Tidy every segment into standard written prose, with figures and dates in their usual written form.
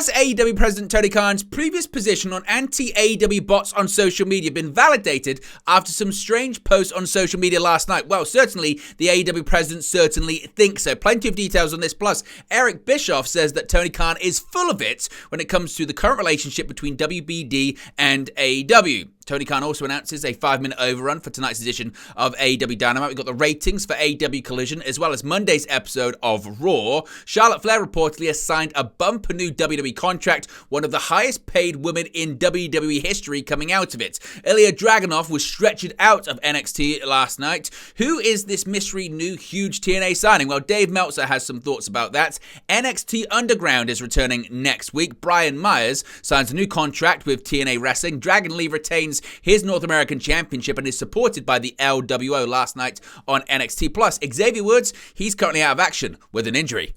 Has AEW President Tony Khan's previous position on anti-AEW bots on social media been validated after some strange posts on social media last night? Well, certainly the AEW President certainly thinks so. Plenty of details on this. Plus, Eric Bischoff says that Tony Khan is full of it when it comes to the current relationship between WBD and AEW. Tony Khan also announces a 5-minute overrun for tonight's edition of AEW Dynamite. We've got the ratings for AEW Collision, as well as Monday's episode of Raw. Charlotte Flair reportedly has signed a bumper new WWE contract, one of the highest paid women in WWE history coming out of it. Ilya Dragunov was stretchered out of NXT last night. Who is this mystery new huge TNA signing? Well, Dave Meltzer has some thoughts about that. NXT Underground is returning next week. Brian Myers signs a new contract with TNA Wrestling. Dragon Lee retains his North American Championship and is supported by the LWO last night on NXT. Plus, Xavier Woods, he's currently out of action with an injury.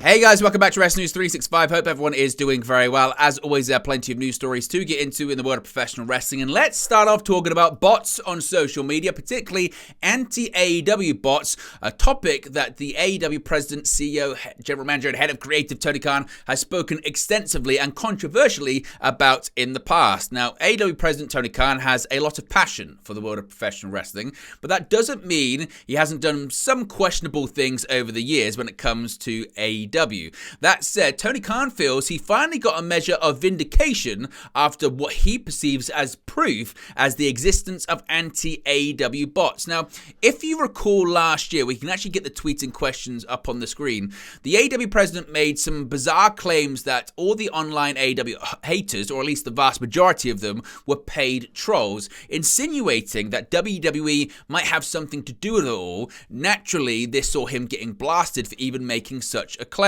Hey guys, welcome back to Wrestling News 365. Hope everyone is doing very well. As always, there are plenty of news stories to get into in the world of professional wrestling. And let's start off talking about bots on social media, particularly anti-AEW bots, a topic that the AEW president, CEO, general manager, and head of creative Tony Khan has spoken extensively and controversially about in the past. Now, AEW president Tony Khan has a lot of passion for the world of professional wrestling, but that doesn't mean he hasn't done some questionable things over the years when it comes to AEW. That said, Tony Khan feels he finally got a measure of vindication after what he perceives as proof as the existence of anti-AEW bots. Now, if you recall last year, we can actually get the tweets and questions up on the screen. The AEW president made some bizarre claims that all the online AEW haters, or at least the vast majority of them, were paid trolls, insinuating that WWE might have something to do with it all. Naturally, this saw him getting blasted for even making such a claim.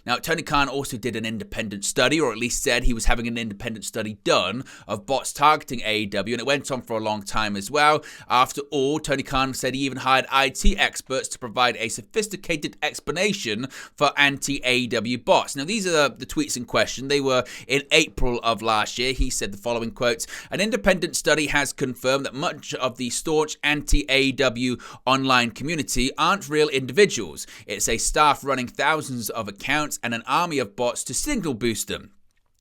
Now, Tony Khan also did an independent study, or at least said he was having an independent study done of bots targeting AEW, and it went on for a long time as well. After all, Tony Khan said he even hired IT experts to provide a sophisticated explanation for anti-AEW bots. Now, these are the tweets in question. They were in April of last year. He said the following quotes: "An independent study has confirmed that much of the staunch anti-AEW online community aren't real individuals. It's a staff running thousands of accounts and an army of bots to signal boost them.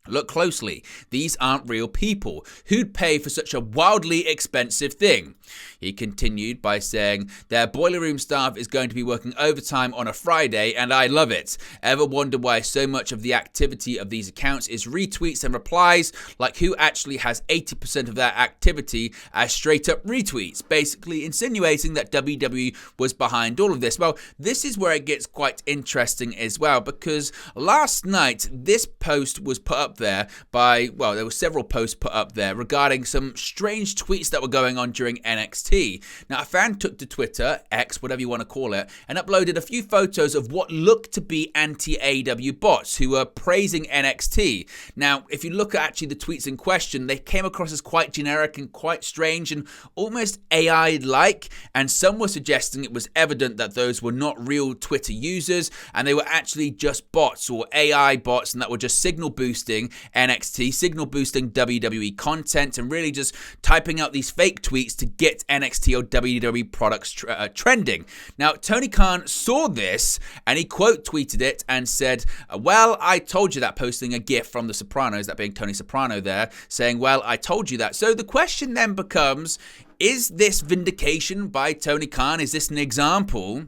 Look closely. These aren't real people. Who'd pay for such a wildly expensive thing?" He continued by saying, "Their boiler room staff is going to be working overtime on a Friday, and I love it. Ever wonder why so much of the activity of these accounts is retweets and replies? Like, who actually has 80% of that activity as straight up retweets?" Basically insinuating that WWE was behind all of this. Well, this is where it gets quite interesting as well, because last night this post was put up there by, well, there were several posts put up there regarding some strange tweets that were going on during NXT. Now, a fan took to Twitter, X, whatever you want to call it, and uploaded a few photos of what looked to be anti-AEW bots who were praising NXT. Now, if you look at actually the tweets in question, they came across as quite generic and quite strange and almost AI-like, and some were suggesting it was evident that those were not real Twitter users and they were actually just bots or AI bots, and that were just signal boosting NXT, signal boosting WWE content, and really just typing out these fake tweets to get NXT or WWE products trending. Now, Tony Khan saw this and he quote tweeted it and said, "Well, I told you that," posting a gif from The Sopranos, that being Tony Soprano there, saying, "Well, I told you that." So the question then becomes, is this vindication by Tony Khan? Is this an example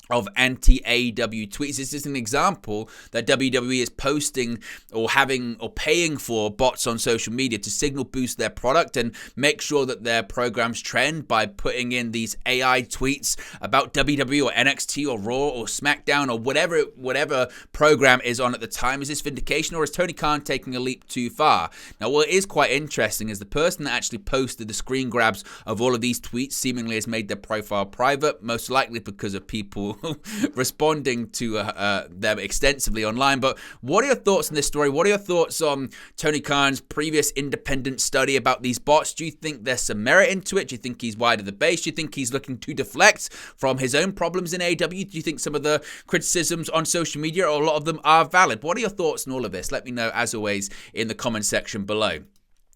of anti-AEW tweets? Is this an example that WWE is posting or having or paying for bots on social media to signal boost their product and make sure that their programs trend by putting in these AI tweets about WWE or NXT or Raw or SmackDown or whatever program is on at the time? Is this vindication, or is Tony Khan taking a leap too far? Now, what is quite interesting is the person that actually posted the screen grabs of all of these tweets seemingly has made their profile private, most likely because of people responding to them extensively online. But what are your thoughts on this story? What are your thoughts on Tony Khan's previous independent study about these bots? Do you think there's some merit into it? Do you think he's wide of the base? Do you think he's looking to deflect from his own problems in AEW? Do you think some of the criticisms on social media, or a lot of them, are valid? What are your thoughts on all of this? Let me know, as always, in the comment section below.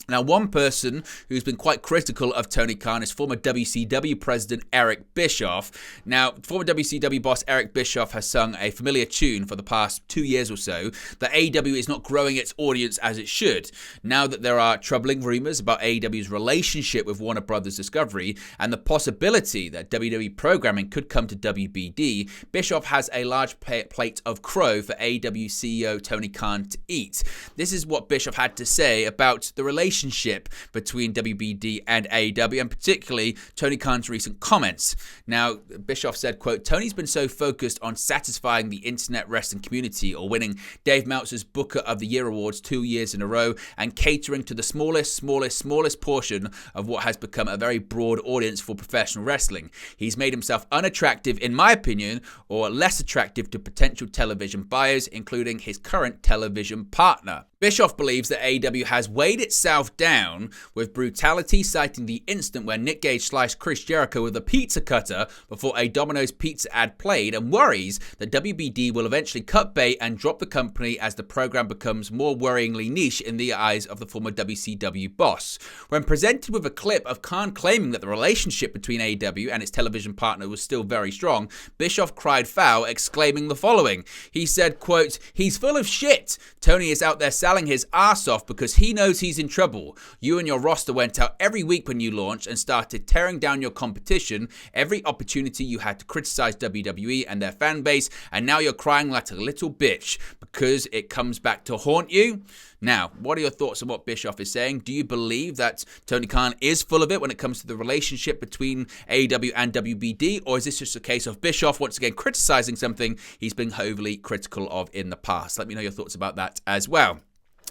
Now, one person who's been quite critical of Tony Khan is former WCW president Eric Bischoff. Now, former WCW boss Eric Bischoff has sung a familiar tune for the past 2 years or so that AEW is not growing its audience as it should. Now that there are troubling rumors about AEW's relationship with Warner Brothers Discovery and the possibility that WWE programming could come to WBD, Bischoff has a large plate of crow for AEW CEO Tony Khan to eat. This is what Bischoff had to say about the relationship between WBD and AEW, and particularly Tony Khan's recent comments. Now, Bischoff said, quote, "Tony's been so focused on satisfying the internet wrestling community or winning Dave Meltzer's Booker of the Year awards 2 years in a row and catering to the smallest portion of what has become a very broad audience for professional wrestling. He's made himself unattractive, in my opinion, or less attractive to potential television buyers, including his current television partner." Bischoff believes that AEW has weighed itself down with brutality, citing the instant where Nick Gage sliced Chris Jericho with a pizza cutter before a Domino's pizza ad played, and worries that WBD will eventually cut bait and drop the company as the program becomes more worryingly niche in the eyes of the former WCW boss. When presented with a clip of Khan claiming that the relationship between AEW and its television partner was still very strong, Bischoff cried foul, exclaiming the following. He said, quote, "He's full of shit. Tony is out there selling his ass off because he knows he's in trouble. You and your roster went out every week when you launched and started tearing down your competition every opportunity you had to criticize WWE and their fan base, and now you're crying like a little bitch because it comes back to haunt you." Now, what are your thoughts on what Bischoff is saying? Do you believe that Tony Khan is full of it when it comes to the relationship between AEW and WBD, or is this just a case of Bischoff once again criticizing something he's been overly critical of in the past? Let me know your thoughts about that as well.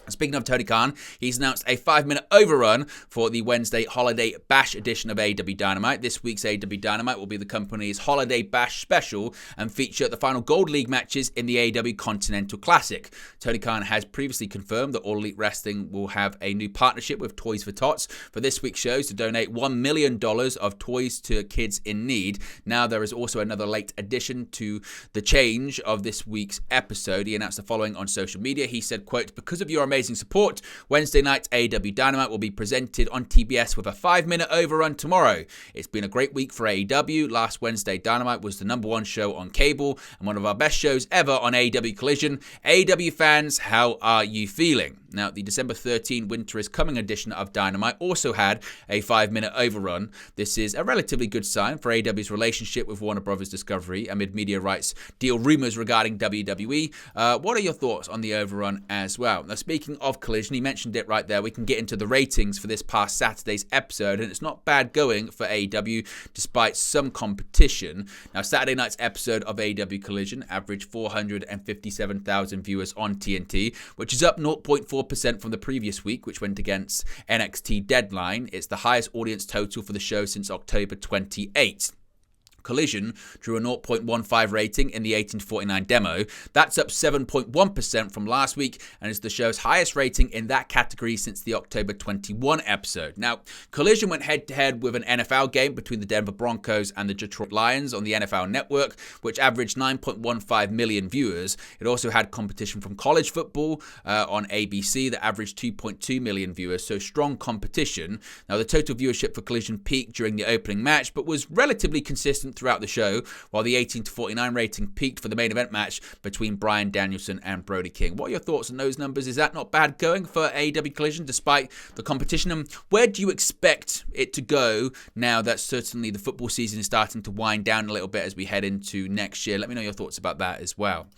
Speaking of Tony Khan, he's announced a 5-minute overrun for the Wednesday Holiday Bash edition of AEW Dynamite. This week's AEW Dynamite will be the company's Holiday Bash special and feature the final Gold League matches in the AEW Continental Classic. Tony Khan has previously confirmed that All Elite Wrestling will have a new partnership with Toys for Tots for this week's shows to donate $1 million of toys to kids in need. Now, there is also another late addition to the change of this week's episode. He announced the following on social media. He said, quote, "Because of your amazing support, Wednesday night AEW Dynamite will be presented on TBS with a 5-minute overrun tomorrow. It's been a great week for AEW. Last Wednesday Dynamite was the #1 show on cable and one of our best shows ever on AEW Collision. AEW fans, how are you feeling?" Now, the December 13 Winter is Coming edition of Dynamite also had a 5-minute overrun. This is a relatively good sign for AEW's relationship with Warner Brothers Discovery amid media rights deal rumors regarding WWE. What are your thoughts on the overrun as well? Now, speaking of Collision, he mentioned it right there. We can get into the ratings for this past Saturday's episode, and it's not bad going for AEW despite some competition. Now, Saturday night's episode of AEW Collision averaged 457,000 viewers on TNT, which is up 0.4% from the previous week, which went against NXT Deadline. It's the highest audience total for the show since October 28. Collision drew a 0.15 rating in the 18-49 demo. That's up 7.1% from last week and is the show's highest rating in that category since the October 21 episode. Now, Collision went head-to-head with an NFL game between the Denver Broncos and the Detroit Lions on the NFL Network, which averaged 9.15 million viewers. It also had competition from college football on ABC that averaged 2.2 million viewers, so strong competition. Now, the total viewership for Collision peaked during the opening match, but was relatively consistent throughout the show, while the 18-49 rating peaked for the main event match between Bryan Danielson and Brody King. What are your thoughts on those numbers? Is that not bad going for AEW Collision despite the competition? And where do you expect it to go now that certainly the football season is starting to wind down a little bit as we head into next year? Let me know your thoughts about that as well.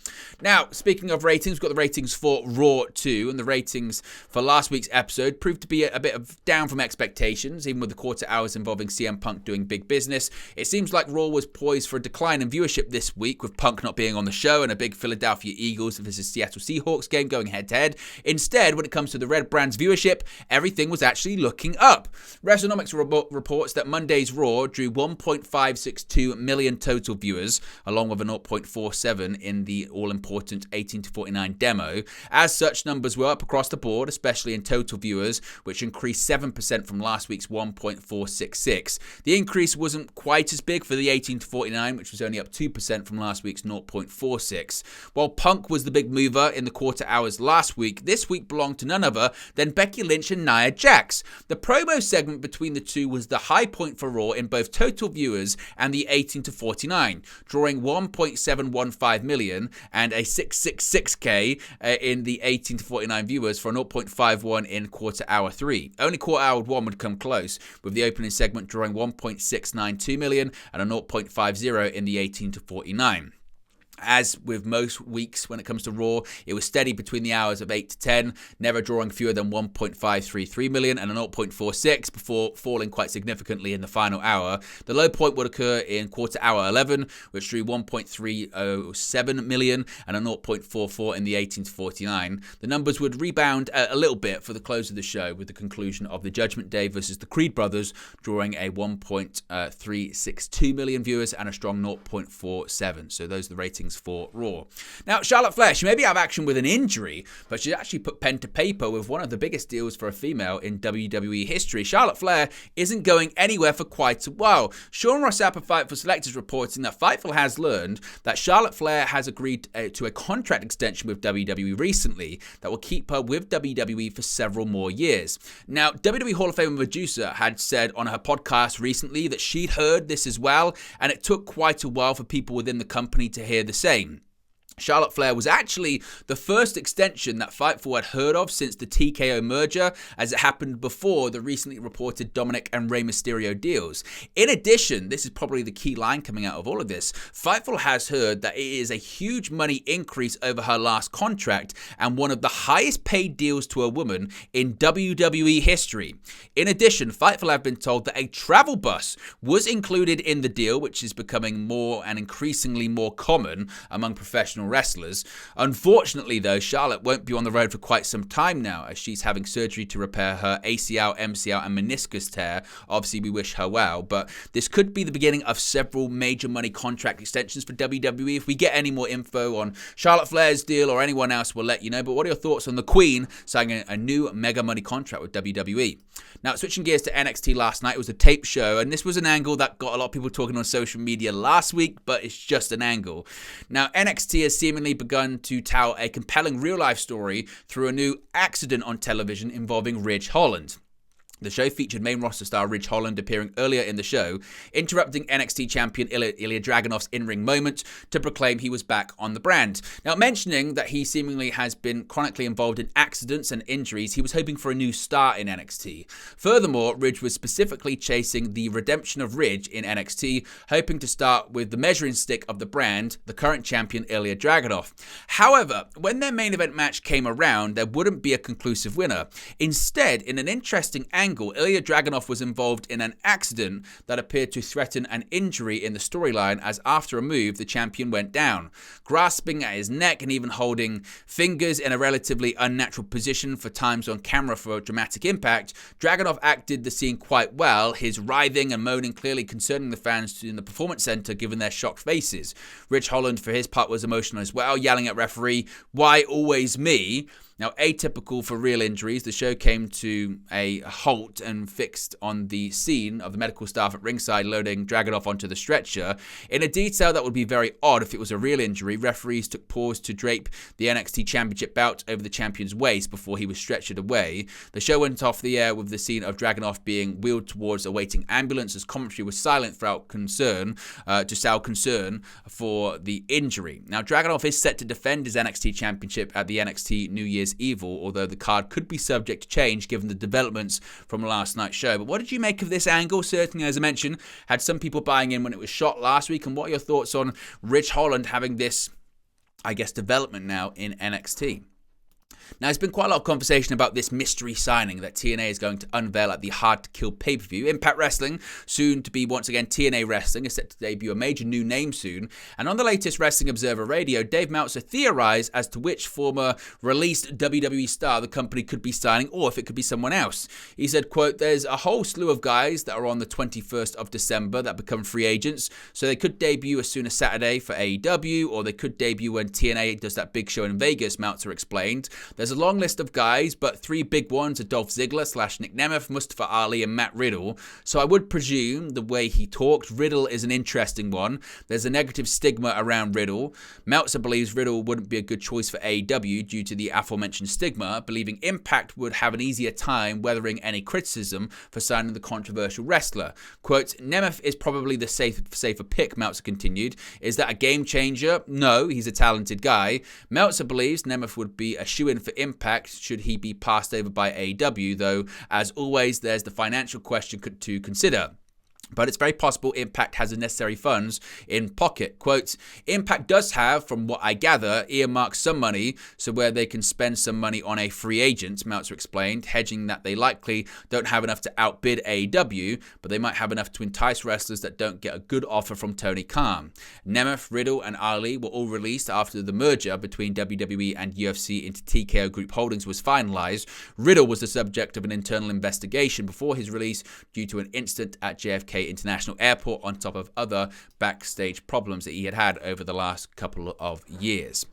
Now, speaking of ratings, we've got the ratings for Raw 2, and the ratings for last week's episode proved to be a bit of down from expectations, even with the quarter hours involving CM Punk doing big business. It seems like Raw was poised for a decline in viewership this week, with Punk not being on the show and a big Philadelphia Eagles versus Seattle Seahawks game going head-to-head. Instead, when it comes to the Red Brand's viewership, everything was actually looking up. WrestleNomics reports that Monday's Raw drew 1.562 million total viewers, along with a 0.47 in the all-important 18-49 demo. As such, numbers were up across the board, especially in total viewers, which increased 7% from last week's 1.466. The increase wasn't quite as big for the 18 to 49, which was only up 2% from last week's 0.46. While Punk was the big mover in the quarter hours last week, this week belonged to none other than Becky Lynch and Nia Jax. The promo segment between the two was the high point for Raw in both total viewers and the 18 to 49, drawing 1.715 million and a 666k in the 18 to 49 viewers for a 0.51 in quarter hour 3. Only quarter hour 1 would come close, with the opening segment drawing 1.692 million and a 0.50 in the 18 to 49. As with most weeks when it comes to Raw, it was steady between the hours of 8 to 10, never drawing fewer than 1.533 million and a 0.46 before falling quite significantly in the final hour. The low point would occur in quarter hour 11, which drew 1.307 million and a 0.44 in the 18 to 49. The numbers would rebound a little bit for the close of the show, with the conclusion of the Judgment Day versus the Creed Brothers drawing a 1.362 million viewers and a strong 0.47. So those are the ratings for Raw. Now, Charlotte Flair, she may be out of action with an injury, but she actually put pen to paper with one of the biggest deals for a female in WWE history. Charlotte Flair isn't going anywhere for quite a while. Sean Rossap of Fightful Select is reporting that Fightful has learned that Charlotte Flair has agreed to a contract extension with WWE recently that will keep her with WWE for several more years. Now, WWE Hall of Famer Medusa had said on her podcast recently that she'd heard this as well, and it took quite a while for people within the company to hear the same. Charlotte Flair was actually the first extension that Fightful had heard of since the TKO merger, as it happened before the recently reported Dominic and Rey Mysterio deals. In addition, this is probably the key line coming out of all of this, Fightful has heard that it is a huge money increase over her last contract and one of the highest paid deals to a woman in WWE history. In addition, Fightful have been told that a travel bus was included in the deal, which is becoming more and increasingly more common among professional wrestlers. Unfortunately, though, Charlotte won't be on the road for quite some time now, as she's having surgery to repair her ACL, MCL, and meniscus tear. Obviously, we wish her well, but this could be the beginning of several major money contract extensions for WWE. If we get any more info on Charlotte Flair's deal or anyone else, we'll let you know. But what are your thoughts on the Queen signing a new mega money contract with WWE? Now, switching gears to NXT last night, it was a tape show, and this was an angle that got a lot of people talking on social media last week, but it's just an angle. Now, NXT has seemingly begun to tell a compelling real-life story through a new accident on television involving Ridge Holland. The show featured main roster star Ridge Holland appearing earlier in the show, interrupting NXT champion Ilya Dragunov's in-ring moment to proclaim he was back on the brand. Now, mentioning that he seemingly has been chronically involved in accidents and injuries, he was hoping for a new start in NXT. Furthermore, Ridge was specifically chasing the redemption of Ridge in NXT, hoping to start with the measuring stick of the brand, the current champion Ilya Dragunov. However, when their main event match came around, there wouldn't be a conclusive winner. Instead, in an interesting angle, Ilya Dragunov was involved in an accident that appeared to threaten an injury in the storyline, as after a move, the champion went down. Grasping at his neck and even holding fingers in a relatively unnatural position for times on camera for dramatic impact, Dragunov acted the scene quite well, his writhing and moaning clearly concerning the fans in the Performance Center given their shocked faces. Rich Holland, for his part, was emotional as well, yelling at referee, "Why always me?" Now, atypical for real injuries, the show came to a halt and fixed on the scene of the medical staff at ringside loading Dragunov onto the stretcher. In a detail that would be very odd if it was a real injury, referees took pause to drape the NXT Championship belt over the champion's waist before he was stretchered away. The show went off the air with the scene of Dragunov being wheeled towards a waiting ambulance, as commentary was silent throughout concern for the injury. Now, Dragunov is set to defend his NXT Championship at the NXT New Year's Evil, although the card could be subject to change given the developments from last night's show. But what did you make of this angle? Certainly, as I mentioned, had some people buying in when it was shot last week. And what are your thoughts on Ridge Holland having this, development now in NXT? Now, there's been quite a lot of conversation about this mystery signing that TNA is going to unveil at the Hard to Kill pay-per-view. Impact Wrestling, soon to be once again TNA Wrestling, is set to debut a major new name soon. And on the latest Wrestling Observer Radio, Dave Meltzer theorized as to which former released WWE star the company could be signing, or if it could be someone else. He said, quote, "There's a whole slew of guys that are on the 21st of December that become free agents, so they could debut as soon as Saturday for AEW, or they could debut when TNA does that big show in Vegas," Meltzer explained. There's a long list of guys, but 3 big ones are Dolph Ziggler / Nick Nemeth, Mustafa Ali, and Matt Riddle. So I would presume, the way he talked, Riddle is an interesting one. There's a negative stigma around Riddle. Meltzer believes Riddle wouldn't be a good choice for AEW due to the aforementioned stigma, believing Impact would have an easier time weathering any criticism for signing the controversial wrestler. Quote, Nemeth is probably the safer pick, Meltzer continued. Is that a game changer? No, he's a talented guy. Meltzer believes Nemeth would be a shoo-in for Impact should he be passed over by AEW, though, as always, there's the financial question to consider. But it's very possible Impact has the necessary funds in pocket. Quote, Impact does have, from what I gather, earmarked some money so where they can spend some money on a free agent, Meltzer explained, hedging that they likely don't have enough to outbid AEW, but they might have enough to entice wrestlers that don't get a good offer from Tony Khan. Nemeth, Riddle, and Ali were all released after the merger between WWE and UFC into TKO Group Holdings was finalized. Riddle was the subject of an internal investigation before his release due to an incident at JFK International Airport, on top of other backstage problems that he had over the last couple of years.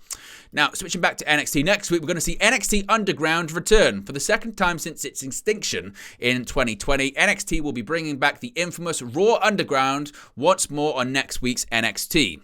Now, switching back to NXT next week, we're going to see NXT Underground return. For the second time since its extinction in 2020, NXT will be bringing back the infamous Raw Underground once more on next week's NXT.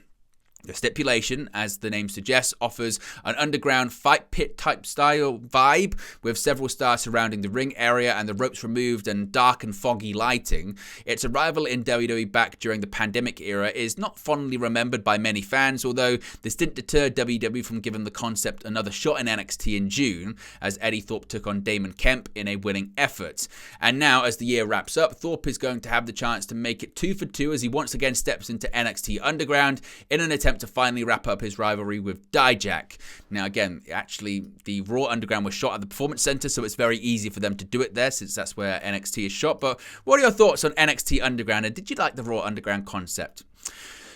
The stipulation, as the name suggests, offers an underground fight pit type style vibe with several stars surrounding the ring area and the ropes removed and dark and foggy lighting. Its arrival in WWE back during the pandemic era is not fondly remembered by many fans, although this didn't deter WWE from giving the concept another shot in NXT in June, as Eddie Thorpe took on Damon Kemp in a winning effort. And now, as the year wraps up, Thorpe is going to have the chance to make it 2 for 2 as he once again steps into NXT Underground in an attempt to finally wrap up his rivalry with Dijak. Now again, actually the Raw Underground was shot at the Performance Center, so it's very easy for them to do it there since that's where NXT is shot. But what are your thoughts on NXT Underground, and did you like the Raw Underground concept?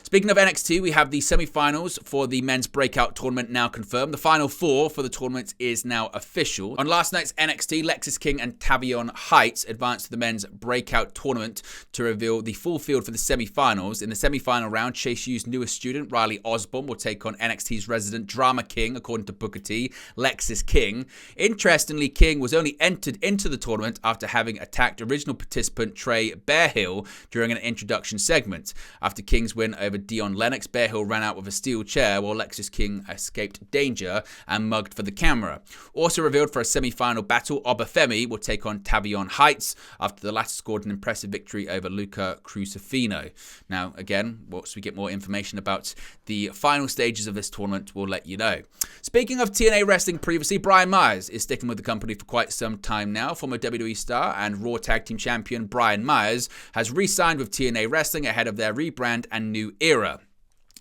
Speaking of NXT, we have the semi-finals for the men's breakout tournament now confirmed. The final 4 for the tournament is now official. On last night's NXT, Lexis King and Tavion Heights advanced to the men's breakout tournament to reveal the full field for the semi-finals. In the semi-final round, Chase U's newest student, Riley Osborne, will take on NXT's resident drama king, according to Booker T, Lexis King. Interestingly, King was only entered into the tournament after having attacked original participant Trey Bearhill during an introduction segment. After King's win over Dion Lennox, Bearhill ran out with a steel chair while Lexis King escaped danger and mugged for the camera. Also revealed for a semi-final battle, Obafemi will take on Tavion Heights after the latter scored an impressive victory over Luca Crucifino. Now, again, once we get more information about the final stages of this tournament, we'll let you know. Speaking of TNA Wrestling previously, Brian Myers is sticking with the company for quite some time now. Former WWE star and Raw Tag Team Champion Brian Myers has re-signed with TNA Wrestling ahead of their rebrand and new era.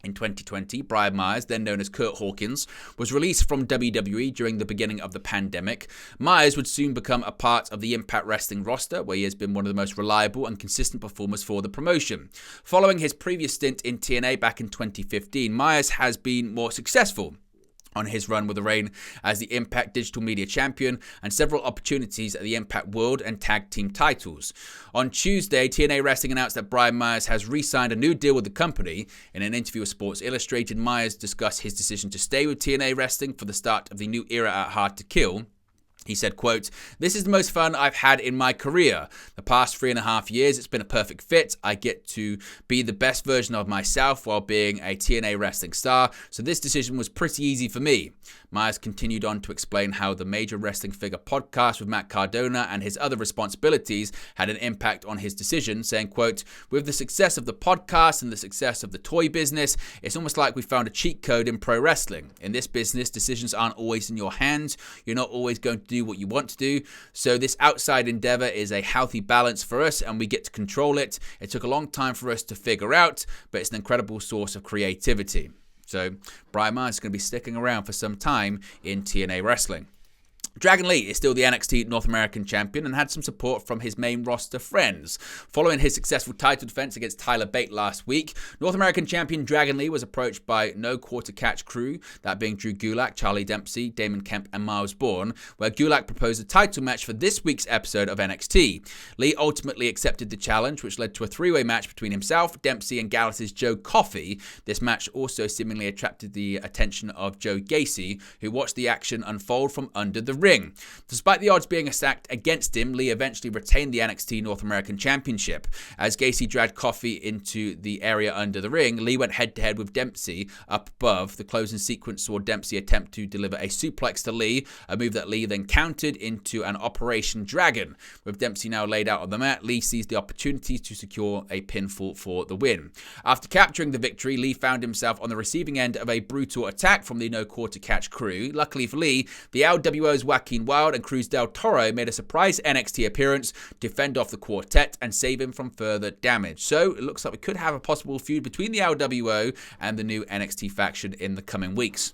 In 2020, Brian Myers, then known as Kurt Hawkins, was released from WWE during the beginning of the pandemic. Myers would soon become a part of the Impact Wrestling roster, where he has been one of the most reliable and consistent performers for the promotion. Following his previous stint in TNA back in 2015, Myers has been more successful on his run with a reign as the Impact Digital Media Champion and several opportunities at the Impact World and Tag Team titles. On Tuesday, TNA Wrestling announced that Brian Myers has re-signed a new deal with the company. In an interview with Sports Illustrated, Myers discussed his decision to stay with TNA Wrestling for the start of the new era at Hard to Kill. He said, quote, "This is the most fun I've had in my career. The past 3.5 years, it's been a perfect fit. I get to be the best version of myself while being a TNA wrestling star, so this decision was pretty easy for me." Myers continued on to explain how the Major Wrestling Figure podcast with Matt Cardona and his other responsibilities had an impact on his decision, saying, quote, "With the success of the podcast and the success of the toy business, it's almost like we found a cheat code in pro wrestling. In this business, decisions aren't always in your hands. You're not always going to do what you want to do. So this outside endeavor is a healthy balance for us and we get to control it. It took a long time for us to figure out, but it's an incredible source of creativity." So Brian Myers is going to be sticking around for some time in TNA Wrestling. Dragon Lee is still the NXT North American champion and had some support from his main roster friends. Following his successful title defense against Tyler Bate last week, North American champion Dragon Lee was approached by No Quarter Catch crew, that being Drew Gulak, Charlie Dempsey, Damon Kemp, and Miles Bourne, where Gulak proposed a title match for this week's episode of NXT. Lee ultimately accepted the challenge, which led to a three-way match between himself, Dempsey, and Gallus' Joe Coffey. This match also seemingly attracted the attention of Joe Gacy, who watched the action unfold from under the ring. Despite the odds being stacked against him, Lee eventually retained the NXT North American Championship. As Gacy dragged Coffey into the area under the ring, Lee went head-to-head with Dempsey up above. The closing sequence saw Dempsey attempt to deliver a suplex to Lee, a move that Lee then countered into an Operation Dragon. With Dempsey now laid out on the mat, Lee seized the opportunity to secure a pinfall for the win. After capturing the victory, Lee found himself on the receiving end of a brutal attack from the No Quarter Catch crew. Luckily for Lee, the LWO's Joaquin Wilde and Cruz del Toro made a surprise NXT appearance to fend off the quartet and save him from further damage. So it looks like we could have a possible feud between the LWO and the new NXT faction in the coming weeks.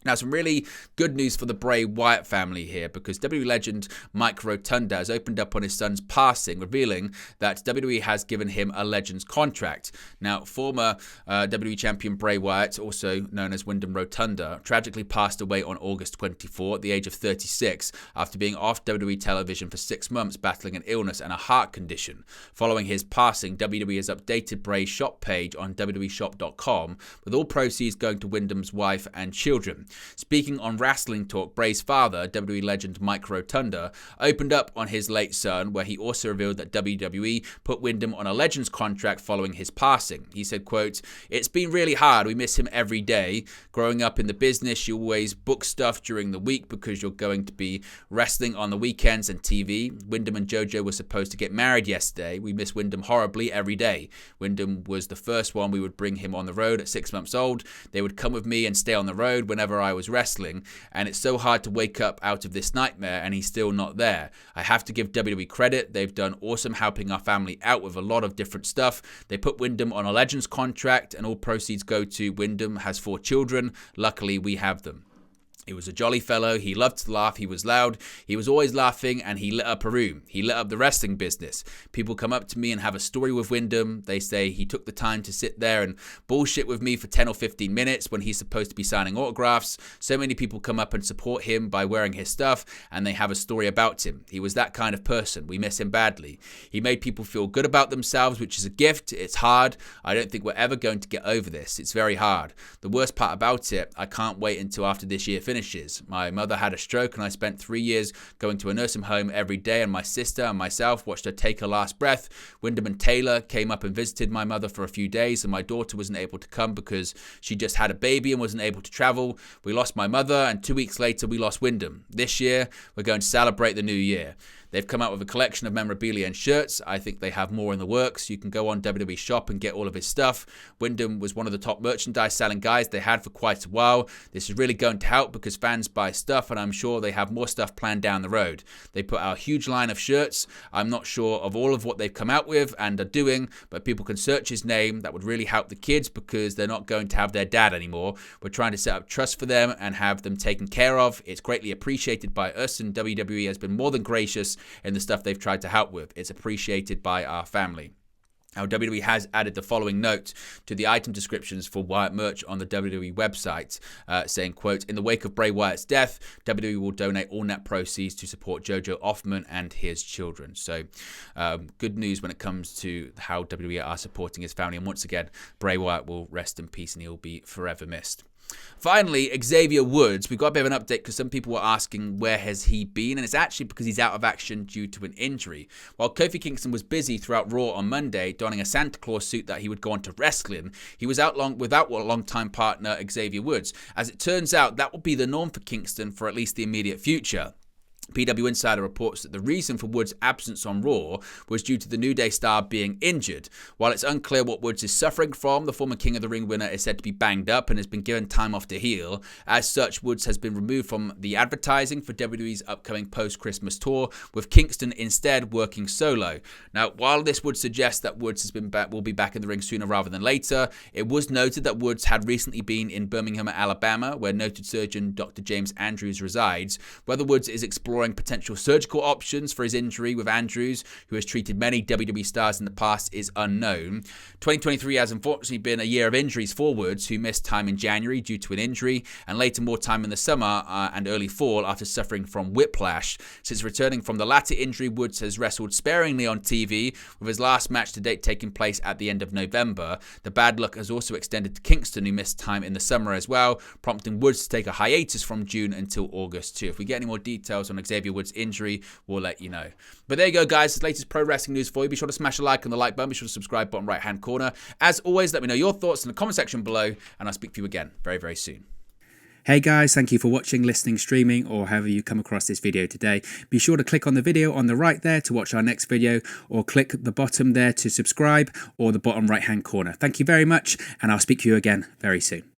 Now, some really good news for the Bray Wyatt family here, because WWE legend Mike Rotunda has opened up on his son's passing, revealing that WWE has given him a Legends contract. Now, former WWE champion Bray Wyatt, also known as Wyndham Rotunda, tragically passed away on August 24 at the age of 36 after being off WWE television for 6 months battling an illness and a heart condition. Following his passing, WWE has updated Bray's shop page on WWEshop.com, with all proceeds going to Wyndham's wife and children. Speaking on Wrestling Talk, Bray's father, WWE legend Mike Rotunda, opened up on his late son, where he also revealed that WWE put Wyndham on a Legends contract following his passing. He said, quote, "It's been really hard. We miss him every day. Growing up in the business, you always book stuff during the week because you're going to be wrestling on the weekends and TV. Wyndham and JoJo were supposed to get married yesterday. We miss Wyndham horribly every day. Wyndham was the first one. We would bring him on the road at 6 months old. They would come with me and stay on the road whenever I was wrestling, and it's so hard to wake up out of this nightmare and he's still not there. I have to give WWE credit. They've done awesome helping our family out with a lot of different stuff. They put Wyndham on a Legends contract and all proceeds go to Wyndham. Has 4 children. Luckily, we have them. He was a jolly fellow. He loved to laugh. He was loud. He was always laughing, and he lit up a room. He lit up the wrestling business. People come up to me and have a story with Wyndham. They say he took the time to sit there and bullshit with me for 10 or 15 minutes when he's supposed to be signing autographs. So many people come up and support him by wearing his stuff, and they have a story about him. He was that kind of person. We miss him badly. He made people feel good about themselves, which is a gift. It's hard. I don't think we're ever going to get over this. It's very hard. The worst part about it, I can't wait until after this year finishes. My mother had a stroke and I spent 3 years going to a nursing home every day, and my sister and myself watched her take her last breath. Wyndham and Taylor came up and visited my mother for a few days, and my daughter wasn't able to come because she just had a baby and wasn't able to travel. We lost my mother, and 2 weeks later we lost Wyndham. This year we're going to celebrate the new year. They've come out with a collection of memorabilia and shirts. I think they have more in the works. You can go on WWE Shop and get all of his stuff. Wyndham was one of the top merchandise selling guys they had for quite a while. This is really going to help because fans buy stuff, and I'm sure they have more stuff planned down the road. They put out a huge line of shirts. I'm not sure of all of what they've come out with and are doing, but people can search his name. That would really help the kids because they're not going to have their dad anymore. We're trying to set up trust for them and have them taken care of. It's greatly appreciated by us, and WWE has been more than gracious in the stuff they've tried to help with. It's appreciated by our family. Now, WWE has added the following note to the item descriptions for Wyatt merch on the WWE website, saying, quote, "In the wake of Bray Wyatt's death, WWE will donate all net proceeds to support Jojo Offman and his children." So, good news when it comes to how WWE are supporting his family. And once again, Bray Wyatt will rest in peace and he'll be forever missed. Finally, Xavier Woods. We've got a bit of an update because some people were asking where has he been, and it's actually because he's out of action due to an injury. While Kofi Kingston was busy throughout Raw on Monday, donning a Santa Claus suit that he would go on to wrestling, he was out without a long-time partner Xavier Woods. As it turns out, that will be the norm for Kingston for at least the immediate future. PW Insider reports that the reason for Woods' absence on Raw was due to the New Day star being injured. While it's unclear what Woods is suffering from, the former King of the Ring winner is said to be banged up and has been given time off to heal. As such, Woods has been removed from the advertising for WWE's upcoming post-Christmas tour, with Kingston instead working solo. Now, while this would suggest that Woods will be back in the ring sooner rather than later, it was noted that Woods had recently been in Birmingham, Alabama, where noted surgeon Dr. James Andrews resides. Whether Woods is exploring potential surgical options for his injury with Andrews, who has treated many WWE stars in the past, is unknown. 2023 has unfortunately been a year of injuries for Woods, who missed time in January due to an injury, and later more time in the summer and early fall after suffering from whiplash. Since returning from the latter injury, Woods has wrestled sparingly on TV, with his last match to date taking place at the end of November. The bad luck has also extended to Kingston, who missed time in the summer as well, prompting Woods to take a hiatus from June until August too. If we get any more details on Xavier Woods' injury, we'll let you know. But there you go, guys. The latest pro wrestling news for you. Be sure to smash a like on the like button. Be sure to subscribe, bottom right hand corner. As always, let me know your thoughts in the comment section below, and I'll speak to you again very, very soon. Hey guys, thank you for watching, listening, streaming, or however you come across this video today. Be sure to click on the video on the right there to watch our next video, or click the bottom there to subscribe, or the bottom right hand corner. Thank you very much, and I'll speak to you again very soon.